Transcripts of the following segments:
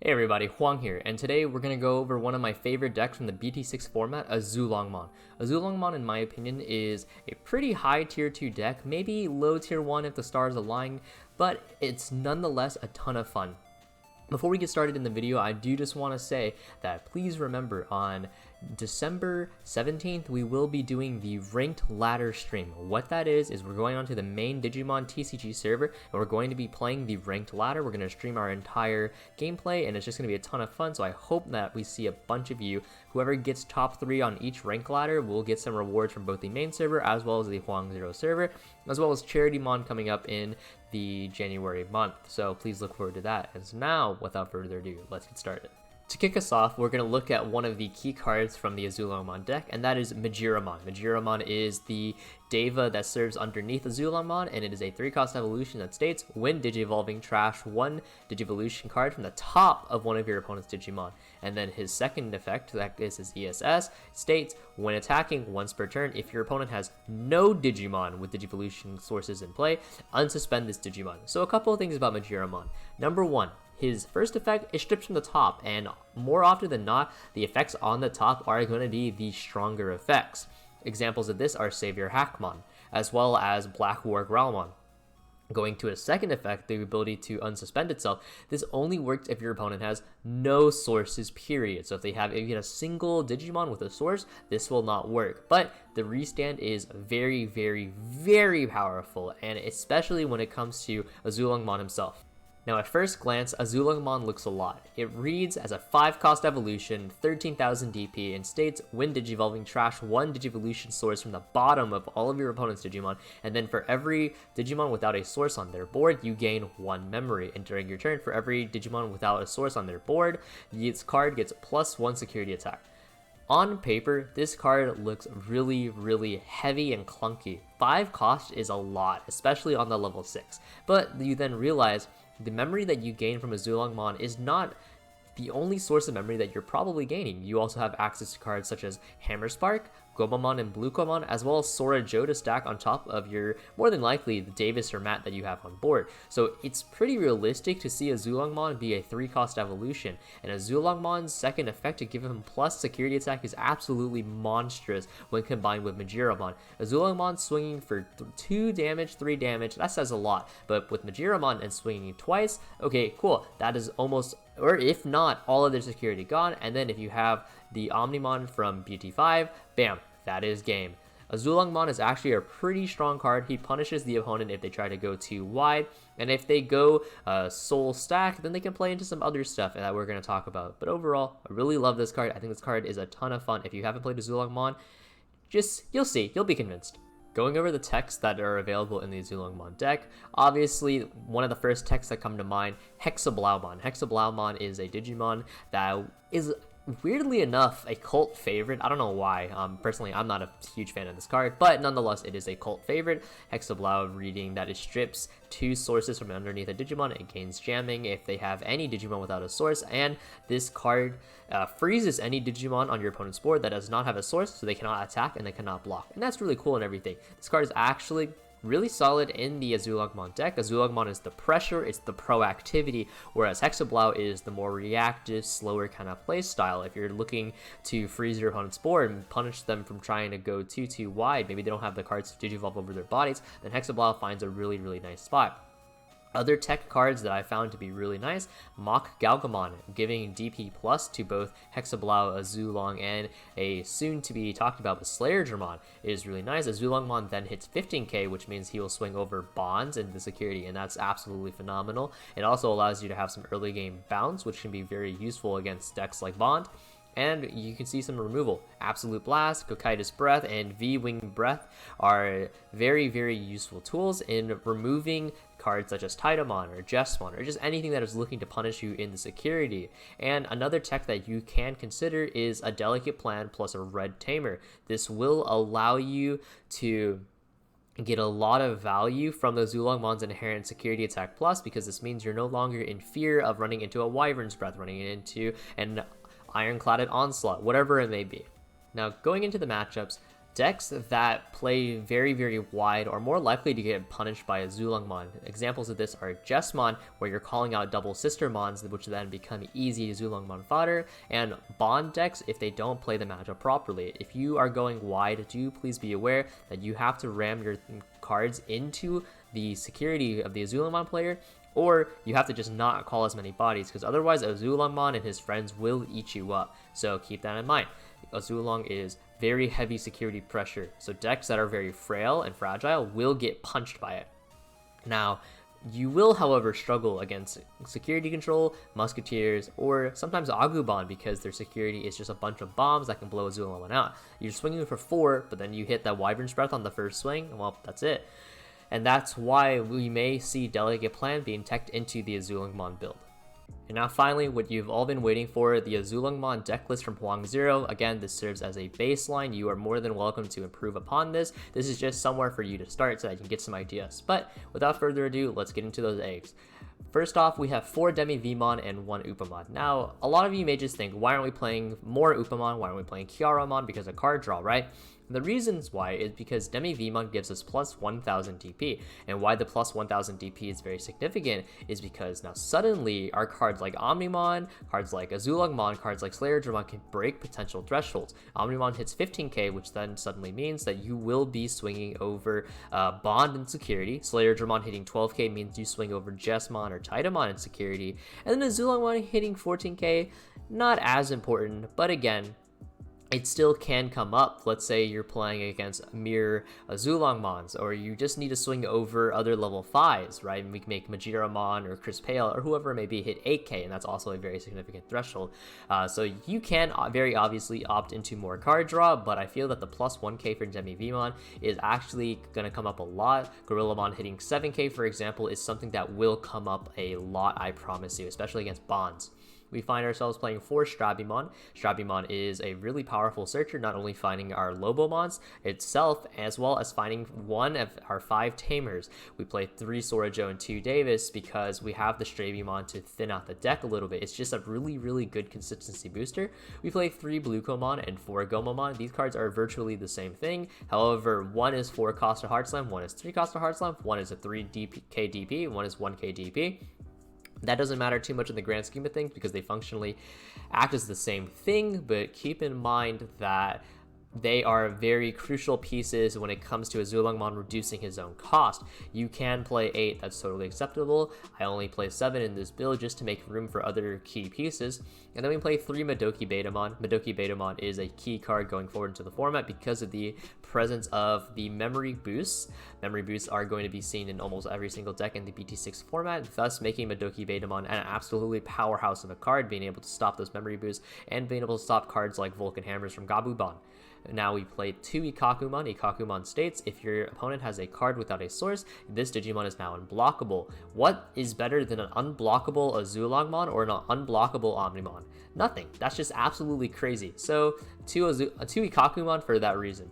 Hey everybody, Hoang here, and today we're going to go over one of my favorite decks from the BT6 format, Azulongmon. Azulongmon, in my opinion, is a pretty high tier 2 deck, maybe low tier 1 if the stars align, but it's nonetheless a ton of fun. Before we get started in the video, I do just want to say that please remember on December 17th, we will be doing the ranked ladder stream. What that is we're going onto the main Digimon TCG server and we're going to be playing the ranked ladder. We're going to stream our entire gameplay and it's just going to be a ton of fun. So I hope that we see a bunch of you. Whoever gets top 3 on each rank ladder will get some rewards from both the main server as well as the Hoang 0 server, as well as CharityMon coming up in the January month. So please look forward to that. And so now, without further ado, let's get started. To kick us off, we're going to look at one of the key cards from the Azulongmon deck, and that is Majiramon. Majiramon is the Deva that serves underneath Azulongmon, and it is a 3-cost evolution that states, when Digivolving, trash 1 Digivolution card from the top of one of your opponent's Digimon. And then his second effect, that is his ESS, states, when attacking once per turn, if your opponent has no Digimon with Digivolution sources in play, unsuspend this Digimon. So a couple of things about Majiramon. Number 1. His first effect is stripped from the top, and more often than not, the effects on the top are going to be the stronger effects. Examples of this are Savior Hackmon, as well as Black War Growlmon. Going to a second effect, the ability to unsuspend itself, this only works if your opponent has no sources, period. So if you have a single Digimon with a source, this will not work. But the restand is very, very, very powerful, and especially when it comes to Azulongmon himself. Now at first glance, Azulongmon looks a lot. It reads as a 5-cost evolution, 13,000 DP, and states, when Digivolving, trash 1 Digivolution source from the bottom of all of your opponent's Digimon, and then for every Digimon without a source on their board, you gain 1 memory. And during your turn, for every Digimon without a source on their board, this card gets +1 security attack. On paper, this card looks really, really heavy and clunky. 5 cost is a lot, especially on the level 6. But you then realize the memory that you gain from Azulongmon is not the only source of memory that you're probably gaining. You also have access to cards such as Hammer Spark, Gomamon, and Bluekomon, as well as Sora Joe to stack on top of your, more than likely, the Davis or Matt that you have on board. So it's pretty realistic to see Azulongmon be a 3-cost evolution, and Azulongmon's second effect to give him plus security attack is absolutely monstrous when combined with Majiramon. Azulongmon swinging for 2 damage, 3 damage, that says a lot, but with Majiramon and swinging twice, okay, cool, that is almost, or if not, all of their security gone. And then if you have the Omnimon from BT5, bam, that is game. Azulongmon is actually a pretty strong card. He punishes the opponent if they try to go too wide, and if they go soul stack, then they can play into some other stuff that we're going to talk about. But overall, I really love this card. I think this card is a ton of fun. If you haven't played Azulongmon, you'll see, you'll be convinced. Going over the techs that are available in the Azulongmon deck, obviously one of the first techs that come to mind, Hexablaumon. Hexablaumon is a Digimon that is weirdly enough a cult favorite. I don't know why. Personally, I'm not a huge fan of this card, but nonetheless, it is a cult favorite. Hexablau reading that it strips 2 sources from underneath a Digimon. It gains jamming if they have any Digimon without a source, and this card freezes any Digimon on your opponent's board that does not have a source, so they cannot attack and they cannot block. And that's really cool and everything. This card is actually really solid in the Azulongmon deck. Azulongmon is the pressure, it's the proactivity, whereas Hexablau is the more reactive, slower kind of play style. If you're looking to freeze your opponent's board and punish them from trying to go too wide, maybe they don't have the cards to Digivolve over their bodies, then Hexablau finds a really, really nice spot. Other tech cards that I found to be really nice, Mach Galgamon, giving DP plus to both Hexablau, Azulong, and a soon-to-be talked about with Slayerdramon is really nice. Azulongmon then hits 15k, which means he will swing over bonds into the security, and that's absolutely phenomenal. It also allows you to have some early game bounce, which can be very useful against decks like Bond. And you can see some removal. Absolute Blast, Cocytus Breath, and V-Wing Breath are very, very useful tools in removing cards such as Titamon or Jesmon or just anything that is looking to punish you in the security. And another tech that you can consider is a Delicate Plan plus a Red Tamer. This will allow you to get a lot of value from the Azulongmon's inherent security attack plus, because this means you're no longer in fear of running into a Wyvern's Breath, running into an Ironcladded Onslaught, whatever it may be. Now, going into the matchups, decks that play very, very wide are more likely to get punished by Azulongmon. Examples of this are Jesmon, where you're calling out double sister mons, which then become easy Azulongmon fodder, and Bond decks if they don't play the matchup properly. If you are going wide, do please be aware that you have to ram your cards into the security of the Azulongmon player, or you have to just not call as many bodies, because otherwise Azulongmon and his friends will eat you up. So keep that in mind. Azulong is very heavy security pressure, so decks that are very frail and fragile will get punched by it. Now, you will, however, struggle against security control, musketeers, or sometimes Agumon, because their security is just a bunch of bombs that can blow Azulongmon out. You're swinging for 4, but then you hit that Wyvern's Breath on the first swing, and well, that's it. And that's why we may see Delegate Plan being teched into the Azulongmon build. And now finally, what you've all been waiting for, the Azulongmon deck list from Hoang 0. Again, this serves as a baseline. You are more than welcome to improve upon this. This is just somewhere for you to start so that you can get some ideas. But without further ado, let's get into those eggs. First off, we have 4 Demi Vmon and 1 Upamon. Now, a lot of you may just think, why aren't we playing more Upamon? Why aren't we playing Kiaramon? Because of card draw, right? And the reasons why is because Demi Vmon gives us plus 1000 DP, and why the plus 1000 DP is very significant is because now suddenly our cards like Omnimon, cards like Azulongmon, cards like Slayer Dramon can break potential thresholds. Omnimon hits 15k, which then suddenly means that you will be swinging over Bond and security. Slayer Dramon hitting 12k means you swing over Jesmon or Titamon in security, and then Azulongmon hitting 14k, not as important, but again, it still can come up. Let's say you're playing against mere Azulongmons, or you just need to swing over other level 5s, right? And we can make Majiramon or Chris Pale or whoever it may be hit 8k, and that's also a very significant threshold. So you can very obviously opt into more card draw, but I feel that the plus 1k for Demi Vmon is actually going to come up a lot. Gorillamon hitting 7k, for example, is something that will come up a lot, I promise you, especially against Bonds. We find ourselves playing 4 Strabimon. Strabimon is a really powerful searcher, not only finding our Lobomons itself, as well as finding one of our 5 Tamers. We play 3 Sorajo and 2 Davis because we have the Strabimon to thin out the deck a little bit. It's just a really, really good consistency booster. We play 3 Blucomon and 4 Gomamon. These cards are virtually the same thing. However, one is 4 cost to Heart Slam, one is 3 cost to Heart Slam, one is a 3k DP, and one is 1k DP. That doesn't matter too much in the grand scheme of things because they functionally act as the same thing, but keep in mind that they are very crucial pieces when it comes to Azulongmon reducing his own cost. You can play 8, that's totally acceptable. I only play 7 in this build just to make room for other key pieces. And then we play 3 Madoki Betamon. Madoki Betamon is a key card going forward into the format because of the presence of the memory boosts. Memory boosts are going to be seen in almost every single deck in the BT6 format, thus making Madoki Betamon an absolutely powerhouse of a card, being able to stop those memory boosts and being able to stop cards like Vulcan Hammers from Gabubon. Now we play 2 Ikakumon. Ikakumon states, if your opponent has a card without a source, this Digimon is now unblockable. What is better than an unblockable Azulongmon or an unblockable Omnimon? Nothing. That's just absolutely crazy. So 2 Ikakumon for that reason.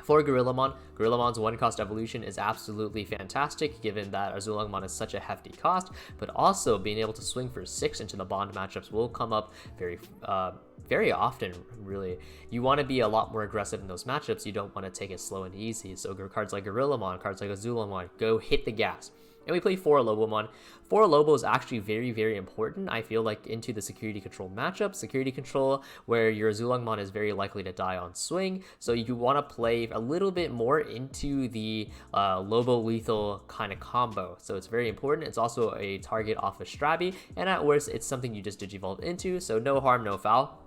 For Gorillamon, Gorillamon's 1-cost evolution is absolutely fantastic given that Azulongmon is such a hefty cost, but also being able to swing for 6 into the Bond matchups will come up very often, really. You want to be a lot more aggressive in those matchups. You don't want to take it slow and easy. So cards like Gorillamon, cards like Azulongmon, go hit the gas. And we play 4 Lobomon. 4 Lobo is actually very, very important, I feel like, into the security control matchup. Security control, where your Azulongmon is very likely to die on swing. So you want to play a little bit more into the Lobo lethal kind of combo. So it's very important. It's also a target off of Strabi. And at worst, it's something you just Digivolve into. So no harm, no foul.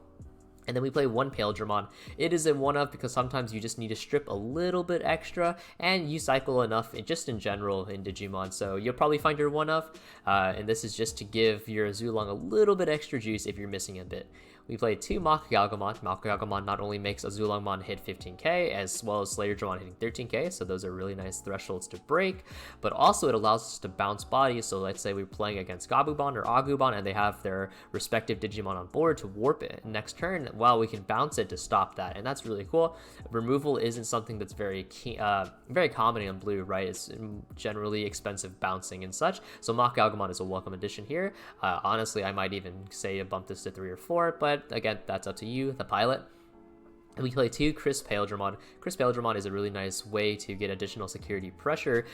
And then we play 1 Pale Dramon. It is a 1-of because sometimes you just need to strip a little bit extra, and you cycle enough just in general in Digimon. So you'll probably find your 1-of, and this is just to give your Azulong a little bit extra juice if you're missing a bit. We play 2 Mach Galgamon. Mach Galgamon not only makes Azulongmon hit 15k, as well as Slayer Dramon hitting 13k, so those are really nice thresholds to break, but also it allows us to bounce bodies. So let's say we're playing against Gabubon or Agumon, and they have their respective Digimon on board to warp it next turn. Well, we can bounce it to stop that, and that's really cool. Removal isn't something that's very common in blue, right? It's generally expensive bouncing and such, so Mach Galgamon is a welcome addition here. Honestly, I might even say bump this to 3 or 4, but again, that's up to you, the pilot. And we play 2 Crisp Paildramon. Crisp Paildramon is a really nice way to get additional security pressure.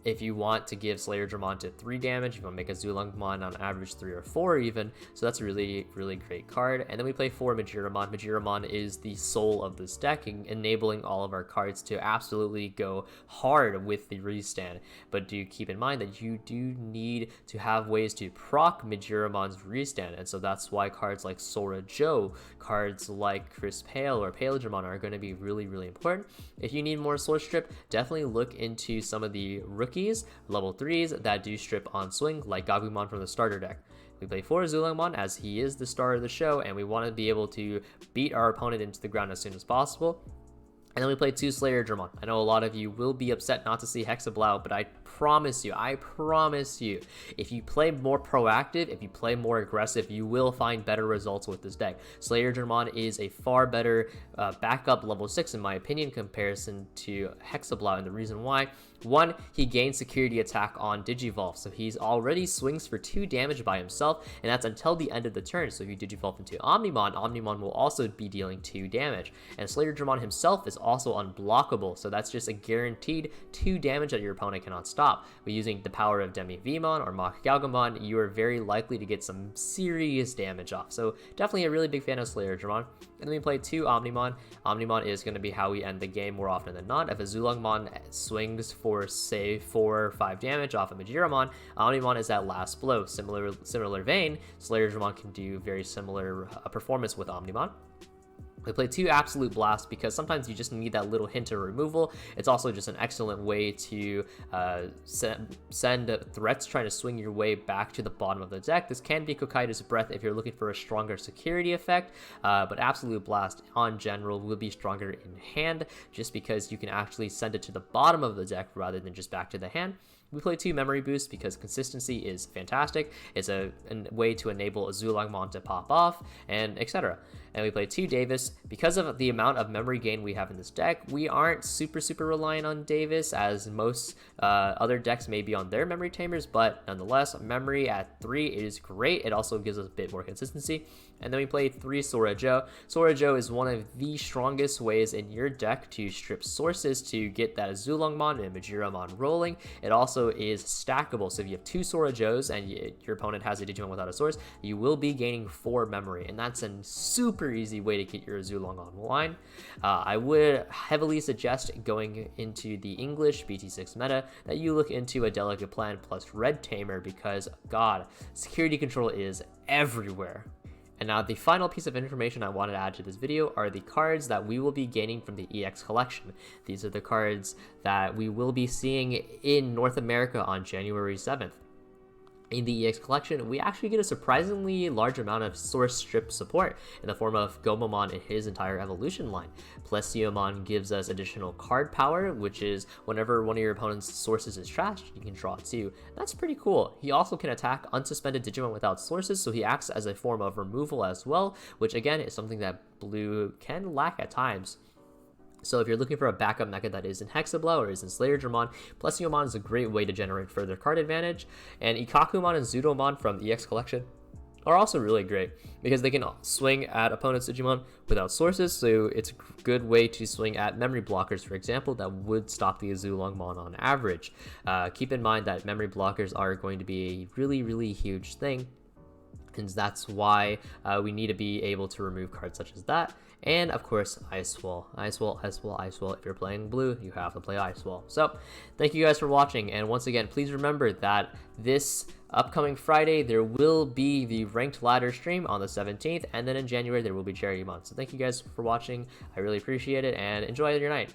If you want to give Slayer Dramon to 3 damage, you want to make Azulongmon on average 3 or 4 even, so that's a really, really great card. And then we play 4 Majiramon. Majiramon is the soul of this deck, enabling all of our cards to absolutely go hard with the restand. But do keep in mind that you do need to have ways to proc Majiramon's restand, and so that's why cards like Sora Joe, cards like Crisp Pale or Paildramon are going to be really, really important. If you need more Source Strip, definitely look into some of the rookies, level 3s that do strip on swing, like Gagumon from the starter deck. We play 4 Azulongmon as he is the star of the show, and we want to be able to beat our opponent into the ground as soon as possible. And then we play 2 Slayer Dramon. I know a lot of you will be upset not to see Hexablow, but I promise you, if you play more proactive, if you play more aggressive, you will find better results with this deck. Slayer Dramon is a far better backup level 6 in my opinion, in comparison to Hexablow, and the reason why: 1, he gains security attack on Digivolve, so he's already swings for 2 damage by himself, and that's until the end of the turn. So if you Digivolve into Omnimon, Omnimon will also be dealing 2 damage, and Slayer Dramon himself is also unblockable, so that's just a guaranteed 2 damage that your opponent cannot stop. But using the power of Demi-Vmon or Mach Galgamon, you are very likely to get some serious damage off, so definitely a really big fan of Slayer Dramon. And then we play 2 Omnimon. Omnimon is going to be how we end the game more often than not. If Azulongmon swings for, say, 4 or 5 damage off of Majiramon, Omnimon is that last blow. Similar vein, Slayer Dramon can do very similar performance with Omnimon. We play 2 Absolute Blast because sometimes you just need that little hint of removal. It's also just an excellent way to send threats trying to swing your way back to the bottom of the deck. This can be Kokaida's Breath if you're looking for a stronger security effect, but Absolute Blast on general will be stronger in hand just because you can actually send it to the bottom of the deck rather than just back to the hand. We play 2 Memory Boost because consistency is fantastic. It's a way to enable Azulongmon to pop off, and etc. And we play 2 Davis. Because of the amount of memory gain we have in this deck, we aren't super reliant on Davis, as most other decks may be on their memory tamers, but nonetheless, memory at 3 is great. It also gives us a bit more consistency. And then we play 3 Sora Joe. Sora Joe is one of the strongest ways in your deck to strip sources to get that Azulongmon and Majiramon rolling. It also is stackable, so if you have 2 Sora Joes and your opponent has a Digimon without a source, you will be gaining 4 memory, and that's a super easy way to get your Azulong online. I would heavily suggest going into the English BT6 meta that you look into a Delicate Plan plus Red Tamer, because god, security control is everywhere. And now the final piece of information I wanted to add to this video are the cards that we will be gaining from the EX collection. These are the cards that we will be seeing in North America on January 7th. In the EX collection, we actually get a surprisingly large amount of source strip support in the form of Gomamon and his entire evolution line. Plesiomon gives us additional card power, which is whenever one of your opponent's sources is trashed, you can draw 2. That's pretty cool. He also can attack unsuspended Digimon without sources, so he acts as a form of removal as well, which again is something that Blue can lack at times. So if you're looking for a backup mecha that is in Hexablow or is in Slayer Dramon, Plesiomon is a great way to generate further card advantage, and Ikakumon and Zudomon from the EX collection are also really great because they can swing at opponent's Digimon without sources, so it's a good way to swing at memory blockers, for example, that would stop the Azulongmon on average. Keep in mind that memory blockers are going to be a really huge thing, and that's why we need to be able to remove cards such as that. And of course, Ice Wall. Ice Wall. If you're playing blue, you have to play Ice Wall. So thank you guys for watching, and once again, please remember that this upcoming Friday there will be the ranked ladder stream on the 17th, and then in January there will be Cherrymon. So thank you guys for watching. I really appreciate it, and enjoy your night.